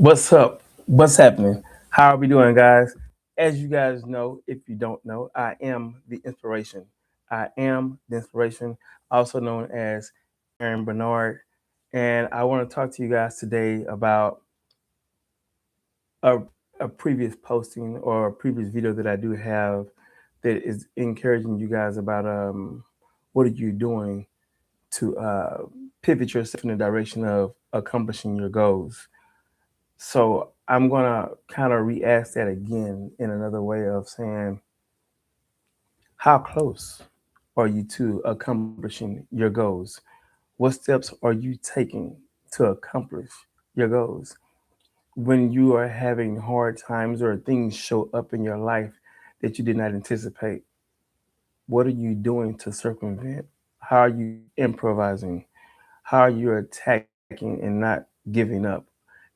What's up? What's happening? How are we doing, guys? As you guys know, if you don't know, I am the inspiration. I am the inspiration, also known as Aaron Bernard. And I want to talk to you guys today about a, a previous posting or a previous video that I do have that is encouraging you guys about what are you doing to pivot yourself in the direction of accomplishing your goals. So I'm gonna kind of re-ask that again in another way of saying, how close are you to accomplishing your goals? What steps are you taking to accomplish your goals? When you are having hard times or things show up in your life that you did not anticipate, what are you doing to circumvent? How are you improvising? How are you attacking and not giving up,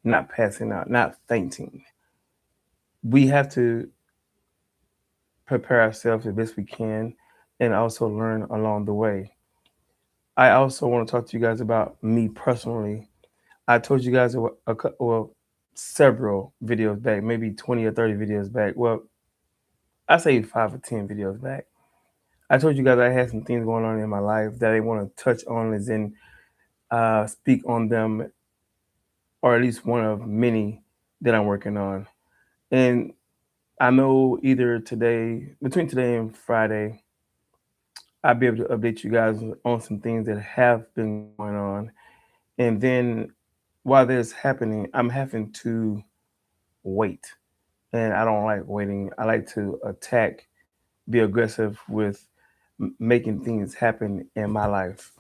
not passing out, not fainting? We have to prepare ourselves the best we can and also learn along the way. I also want to talk to you guys about me personally. I told you guys several videos back, maybe 20 or 30 videos back. Well, I say 5 or 10 videos back. I told you guys I had some things going on in my life that I want to touch on as in speak on them, or at least one of many that I'm working on. And I know either today, between today and Friday, I'll be able to update you guys on some things that have been going on. And then while that's happening, I'm having to wait. And I don't like waiting. I like to attack, be aggressive with making things happen in my life.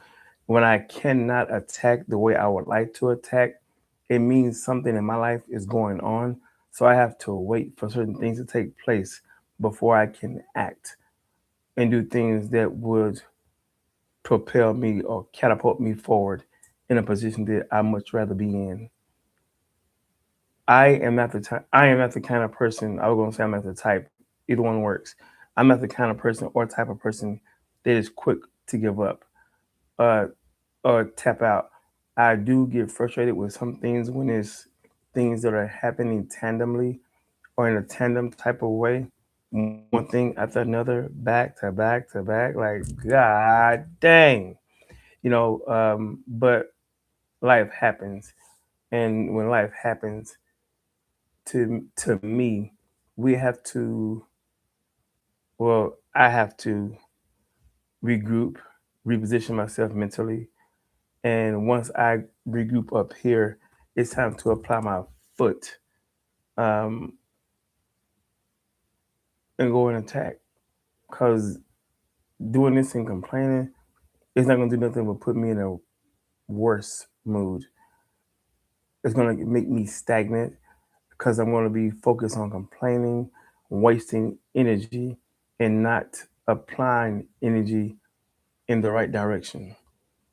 When I cannot attack the way I would like to attack, it means something in my life is going on. So I have to wait for certain things to take place before I can act and do things that would propel me or catapult me forward in a position that I much rather be in. I am not the kind of person. I was gonna say I'm not the type. Either one works. I'm not the kind of person or type of person that is quick to give up uh, or tap out. I do get frustrated with some things when it's things that are happening tandemly or in a tandem type of way. One thing after another, back to back to back. Like God dang, but life happens, and when life happens to me, we have to, well, I have to regroup, reposition myself mentally, and once I regroup up here, it's time to apply my foot, um, and go and attack. Because doing this and complaining, it's not gonna do nothing but put me in a worse mood. It's gonna make me stagnant because I'm going to be focused on complaining, wasting energy, and not applying energy in the right direction.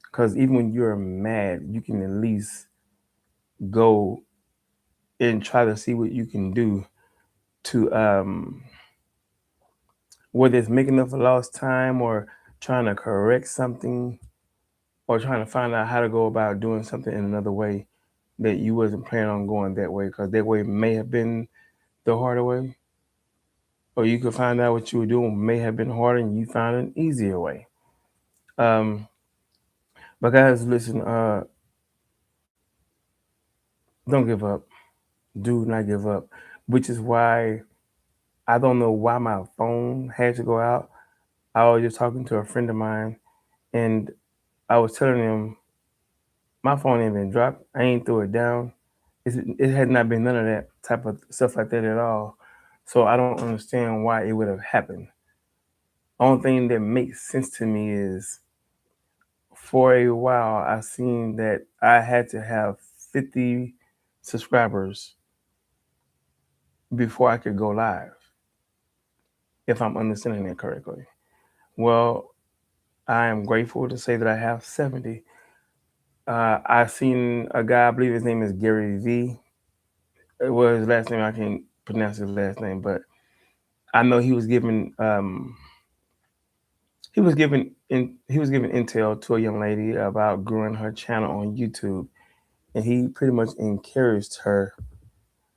Because even when you're mad, you can at least go and try to see what you can do to, whether it's making up for lost time or trying to correct something or trying to find out how to go about doing something in another way that you wasn't planning on going that way, because that way may have been the harder way, or you could find out what you were doing may have been harder and you found an easier way. Um, but guys, listen, don't give up. Do not give up. Which is why I don't know why my phone had to go out. I was just talking to a friend of mine, and I was telling him my phone ain't been dropped. I ain't threw it down. It had not been none of that type of stuff like that at all. So I don't understand why it would have happened. Only thing that makes sense to me is for a while I seen that I had to have 50 subscribers before I could go live, if I'm understanding that correctly. Well, I am grateful to say that I have 70. I seen a guy, I believe his name is Gary V. Well, his last name, I can't pronounce his last name, but I know he was giving intel to a young lady about growing her channel on YouTube, and he pretty much encouraged her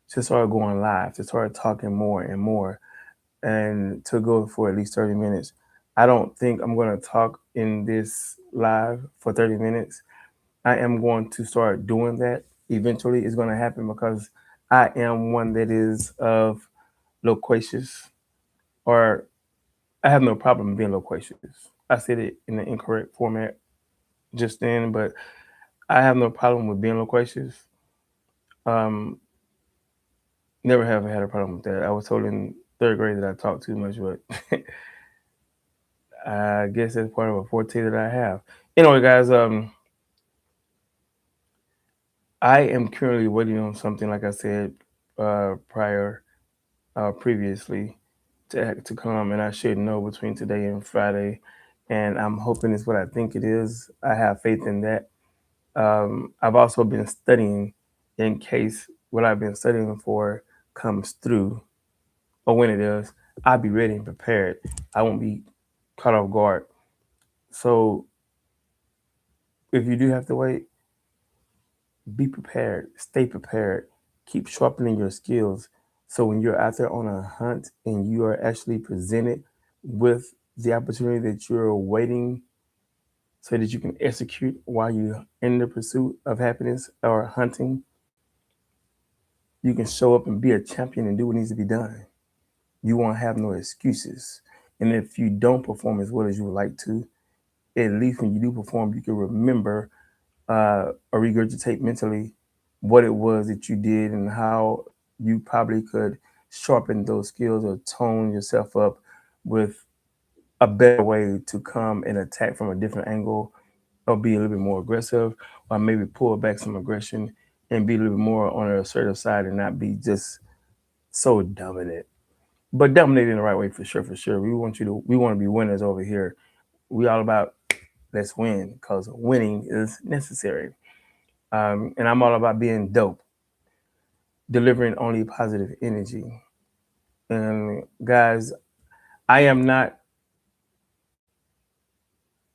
to start going live, to start talking more and more, and to go for at least 30 minutes. I don't think I'm going to talk in this live for 30 minutes. I am going to start doing that. Eventually, it's going to happen because I am one that is of loquacious, or I have no problem being loquacious. I said it in the incorrect format just then, but I have no problem with being loquacious. Um, Never have had a problem with that. I was told in third grade that I talk too much, but I guess that's part of a forte that I have. Anyway, guys, I am currently waiting on something, like I said previously, to come, and I should know between today and Friday. And I'm hoping it's what I think it is. I have faith in that. I've also been studying in case what I've been studying for comes through, or when it does, I'll be ready and prepared. I won't be caught off guard. So if you do have to wait, be prepared, stay prepared, keep sharpening your skills. So when you're out there on a hunt and you are actually presented with the opportunity that you're waiting so that you can execute while you're in the pursuit of happiness or hunting, you can show up and be a champion and do what needs to be done. You won't have no excuses. And if you don't perform as well as you would like to, at least when you do perform, you can remember or regurgitate mentally what it was that you did and how you probably could sharpen those skills or tone yourself up with a better way to come and attack from a different angle, or be a little bit more aggressive, or maybe pull back some aggression and be a little bit more on the assertive side and not be just so dominant. But dominate in the right way, for sure, for sure. We want to be winners over here. We all about let's win, because winning is necessary. And I'm all about being dope, delivering only positive energy. And guys, I am not.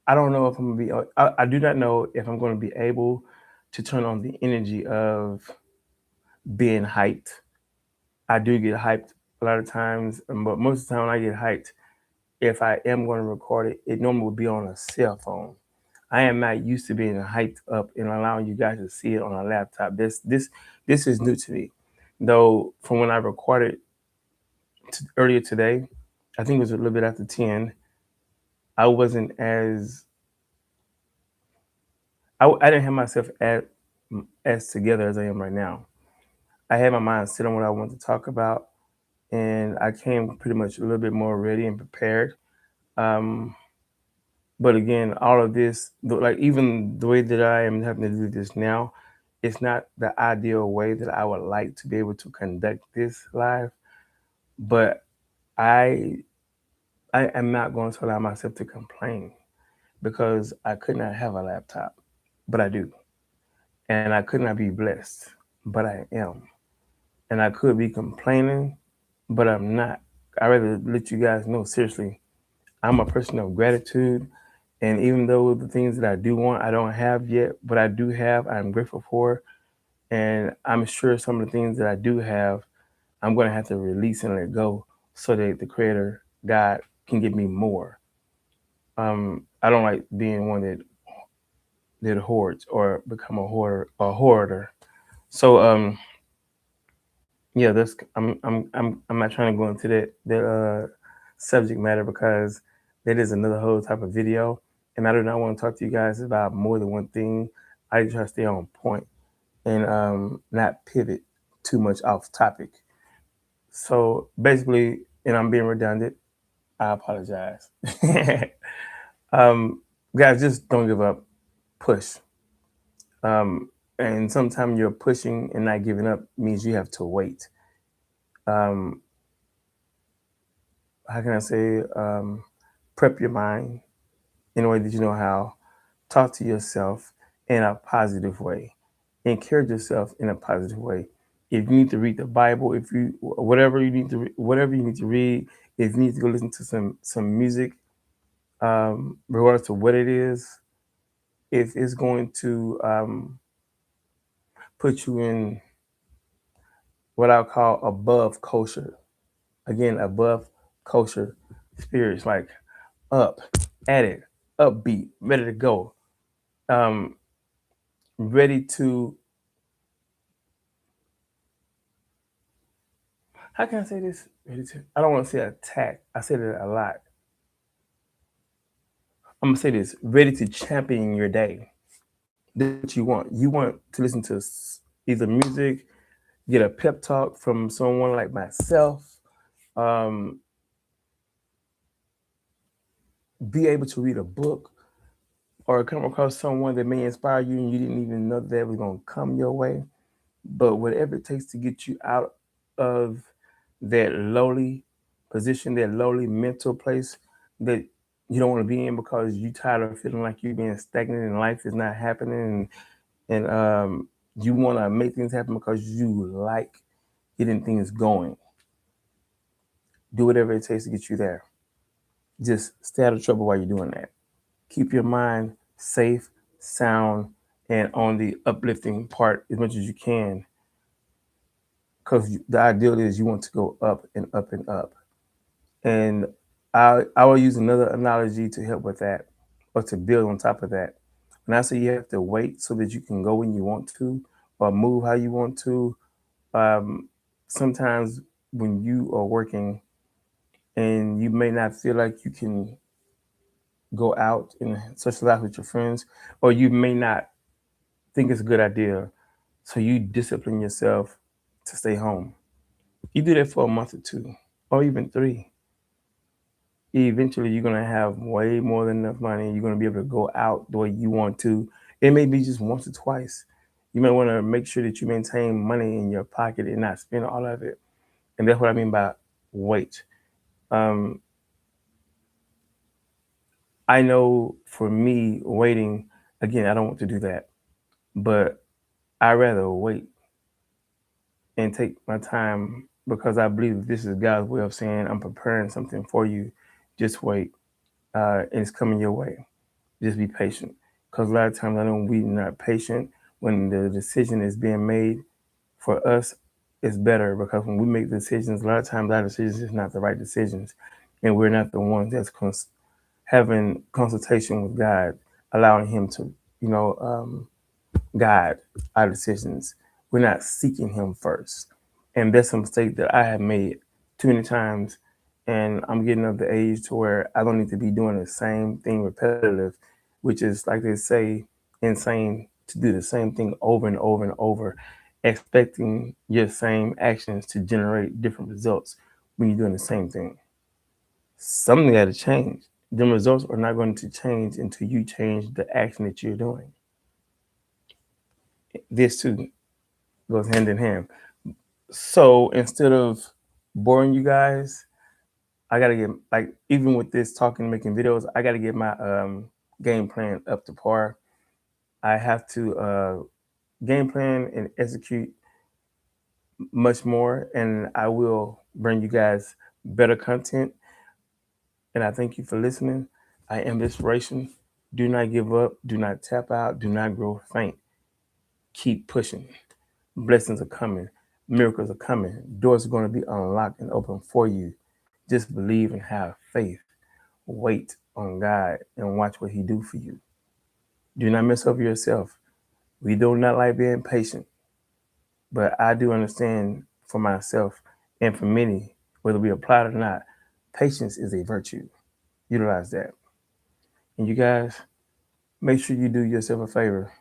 I don't know if I'm gonna be. I do not know if I'm going to be able to turn on the energy of being hyped. I do get hyped a lot of times, but most of the time when I get hyped, if I am going to record it, it normally would be on a cell phone. I am not used to being hyped up and allowing you guys to see it on a laptop. This is new to me. Though from when I recorded earlier today, I think it was a little bit after 10, I wasn't I didn't have myself as together as I am right now. I had my mind set on what I wanted to talk about, and I came pretty much a little bit more ready and prepared. Um, but again, all of this, like even the way that I am having to do this now, it's not the ideal way that I would like to be able to conduct this live. But I I am not going to allow myself to complain, because I could not have a laptop, but I do. And I could not be blessed, but I am. And I could be complaining, but I'm not. I rather let you guys know, seriously, I'm a person of gratitude. And even though the things that I do want, I don't have yet, but I do have, I'm grateful for. And I'm sure some of the things that I do have, I'm going to have to release and let go so that the Creator, God, can give me more. I don't like being one that hoards or become a hoarder. So yeah, that's I'm not trying to go into that subject matter, because that is another whole type of video, and I do not want to talk to you guys about more than one thing. I try to stay on point and not pivot too much off topic. So basically, and I'm being redundant, I apologize. um, Guys, just don't give up. Push. And sometimes you're pushing and not giving up means you have to wait. Um, how can I say? Prep your mind in a way that you know how. Talk to yourself in a positive way. Encourage yourself in a positive way. If you need to read the Bible, if you whatever you need to read, if you need to go listen to some music, regardless of what it is, if it's going to put you in what I call above kosher. Again, above kosher spirits, like up, at it, upbeat, ready to go, um, ready to, how can I say this? Ready to, I don't want to say attack. I said it a lot. I'm gonna say this: ready to champion your day. This is what you want. You want to listen to either music, get a pep talk from someone like myself, um, be able to read a book, or come across someone that may inspire you and you didn't even know that was going to come your way. But whatever it takes to get you out of that lowly position, that lowly mental place that you don't want to be in because you tired of feeling like you're being stagnant and life is not happening, and you want to make things happen because you like getting things going. Do whatever it takes to get you there. Just stay out of trouble while you're doing that. Keep your mind safe, sound, and on the uplifting part as much as you can. Because the ideal is you want to go up and up and up. And I will use another analogy to help with that, or to build on top of that. When I say you have to wait so that you can go when you want to, or move how you want to, um, sometimes when you are working and you may not feel like you can go out and socialize with your friends, or you may not think it's a good idea. So you discipline yourself to stay home. You do that for a month or two, or even 3. Eventually, you're going to have way more than enough money. You're going to be able to go out the way you want to. It may be just once or twice. You may want to make sure that you maintain money in your pocket and not spend all of it. And that's what I mean by wait. Um, I know for me, waiting, again, I don't want to do that, but I rather wait and take my time because I believe this is God's way of saying, I'm preparing something for you. Just wait. And it's coming your way. Just be patient. Because a lot of times I know we're not patient when the decision is being made for us. It's better because when we make decisions, a lot of times our decisions is not the right decisions. And we're not the ones that's having consultation with God, allowing Him to, you know, guide our decisions. We're not seeking Him first. And that's a mistake that I have made too many times. And I'm getting of the age to where I don't need to be doing the same thing repetitive, which is, like they say, insane to do the same thing over and over and over, expecting your same actions to generate different results when you're doing the same thing. Something got to change. The results are not going to change until you change the action that you're doing. This too goes hand in hand. So instead of boring you guys, I gotta get, like, even with this talking, making videos, I gotta get my game plan up to par. I have to game plan and execute much more, and I will bring you guys better content. And I thank you for listening. I am Inspiration. Do not give up. Do not tap out. Do not grow faint. Keep pushing. Blessings are coming. Miracles are coming. Doors are going to be unlocked and open for you. Just believe and have faith. Wait on God and watch what He do for you. Do not mess up yourself. We do not like being patient, but I do understand for myself and for many, whether we apply it or not, patience is a virtue. Utilize that. And you guys, make sure you do yourself a favor.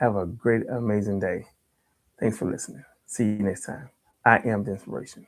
Have a great, amazing day. Thanks for listening. See you next time. I am the Inspiration.